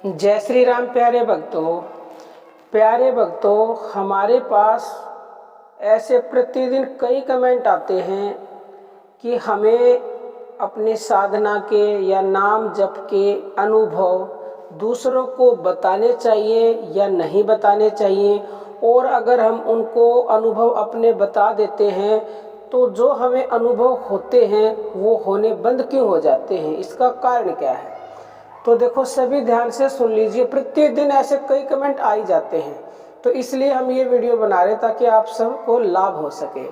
जय श्री राम प्यारे भक्तों, हमारे पास ऐसे प्रतिदिन कई कमेंट आते हैं कि हमें अपनी साधना के या नाम जप के अनुभव दूसरों को बताने चाहिए या नहीं बताने चाहिए, और अगर हम उनको अनुभव अपने बता देते हैं तो जो हमें अनुभव होते हैं वो होने बंद क्यों हो जाते हैं, इसका कारण क्या है। तो देखो, सभी ध्यान से सुन लीजिए। प्रतिदिन ऐसे कई कमेंट आ ही जाते हैं, तो इसलिए हम ये वीडियो बना रहे ताकि आप सबको लाभ हो सके।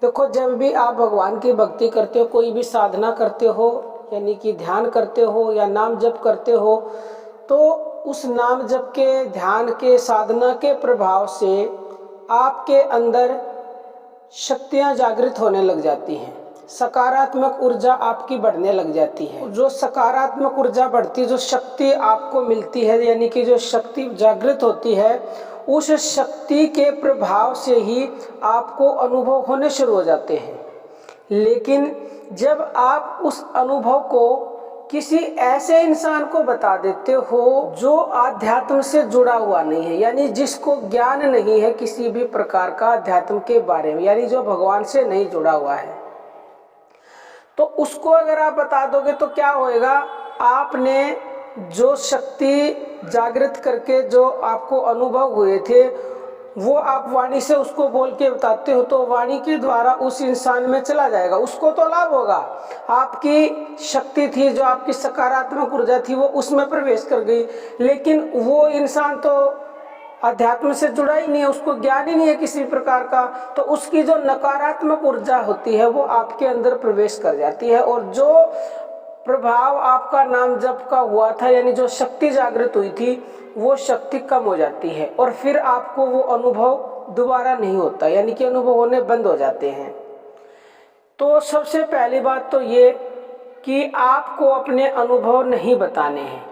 देखो, जब भी आप भगवान की भक्ति करते हो, कोई भी साधना करते हो, यानी कि ध्यान करते हो या नाम जप करते हो, तो उस नाम जप के, ध्यान के, साधना के प्रभाव से आपके अंदर शक्तियाँ जागृत होने लग जाती हैं, सकारात्मक ऊर्जा आपकी बढ़ने लग जाती है। जो सकारात्मक ऊर्जा बढ़ती, जो शक्ति आपको मिलती है, यानी कि जो शक्ति जागृत होती है, उस शक्ति के प्रभाव से ही आपको अनुभव होने शुरू हो जाते हैं। लेकिन जब आप उस अनुभव को किसी ऐसे इंसान को बता देते हो जो आध्यात्म से जुड़ा हुआ नहीं है, यानी जिसको ज्ञान नहीं है किसी भी प्रकार का अध्यात्म के बारे में, यानी जो भगवान से नहीं जुड़ा हुआ है, तो उसको अगर आप बता दोगे तो क्या होएगा, आपने जो शक्ति जागृत करके जो आपको अनुभव हुए थे वो आप वाणी से उसको बोल के बताते हो, तो वाणी के द्वारा उस इंसान में चला जाएगा, उसको तो लाभ होगा। आपकी शक्ति थी, जो आपकी सकारात्मक ऊर्जा थी, वो उसमें प्रवेश कर गई, लेकिन वो इंसान तो अध्यात्म से जुड़ा ही नहीं है, उसको ज्ञान ही नहीं है किसी प्रकार का, तो उसकी जो नकारात्मक ऊर्जा होती है वो आपके अंदर प्रवेश कर जाती है, और जो प्रभाव आपका नाम जप का हुआ था, यानी जो शक्ति जागृत हुई थी, वो शक्ति कम हो जाती है, और फिर आपको वो अनुभव दोबारा नहीं होता, यानी कि अनुभव होने बंद हो जाते हैं। तो सबसे पहली बात तो ये कि आपको अपने अनुभव नहीं बताने हैं।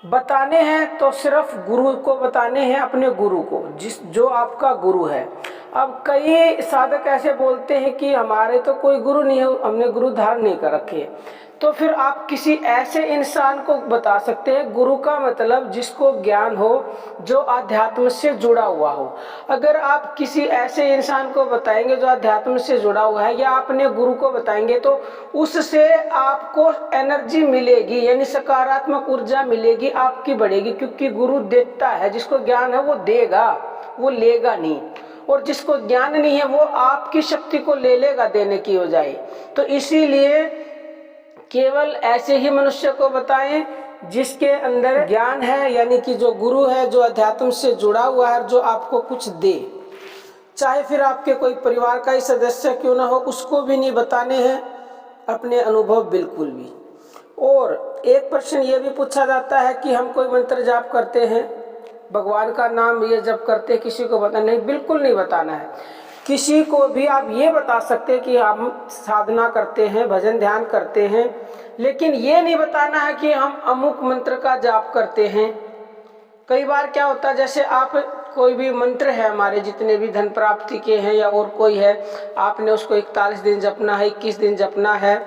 बताने हैं तो सिर्फ गुरु को बताने हैं, अपने गुरु को, जो आपका गुरु है। अब कई साधक ऐसे बोलते हैं कि हमारे तो कोई गुरु नहीं है, हमने गुरु धारण नहीं कर रखे, तो फिर आप किसी ऐसे इंसान को बता सकते हैं। गुरु का मतलब जिसको ज्ञान हो, जो आध्यात्म से जुड़ा हुआ हो। अगर आप किसी ऐसे इंसान को बताएंगे जो आध्यात्म से जुड़ा हुआ है, या अपने गुरु को बताएंगे, तो उससे आपको एनर्जी मिलेगी, यानी सकारात्मक ऊर्जा मिलेगी, आपकी बढ़ेगी, क्योंकि गुरु देता है। जिसको ज्ञान है वो देगा, वो लेगा नहीं, और जिसको ज्ञान नहीं है वो आपकी शक्ति को ले लेगा देने की बजाय। तो इसीलिए केवल ऐसे ही मनुष्य को बताएं जिसके अंदर ज्ञान है, यानी कि जो गुरु है, जो अध्यात्म से जुड़ा हुआ है, जो आपको कुछ दे। चाहे फिर आपके कोई परिवार का ही सदस्य क्यों ना हो, उसको भी नहीं बताने हैं अपने अनुभव, बिल्कुल भी। और एक प्रश्न ये भी पूछा जाता है कि हम कोई मंत्र जाप करते हैं, भगवान का नाम ये जप करते हैं, किसी को बताना नहीं, बिल्कुल नहीं बताना है। किसी को भी आप ये बता सकते हैं कि हम साधना करते हैं, भजन ध्यान करते हैं, लेकिन ये नहीं बताना है कि हम अमुक मंत्र का जाप करते हैं। कई बार क्या होता है, जैसे आप कोई भी मंत्र है, हमारे जितने भी धन प्राप्ति के हैं या और कोई है, आपने उसको 41 दिन जपना है, 21 दिन जपना है,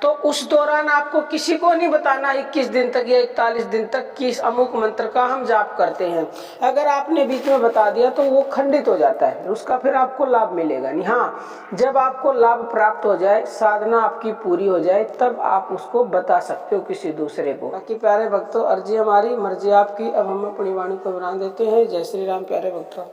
तो उस दौरान आपको किसी को नहीं बताना 21 दिन तक या 41 दिन तक कि इस अमुक मंत्र का हम जाप करते हैं। अगर आपने बीच में बता दिया तो वो खंडित हो जाता है, उसका फिर आपको लाभ मिलेगा नहीं। हाँ, जब आपको लाभ प्राप्त हो जाए, साधना आपकी पूरी हो जाए, तब आप उसको बता सकते हो किसी दूसरे को। बाकी प्यारे भक्तों, अर्जी हमारी, मर्जी आपकी। अब हम अपनी वाणी को बना देते हैं। जय श्री राम प्यारे भक्तों।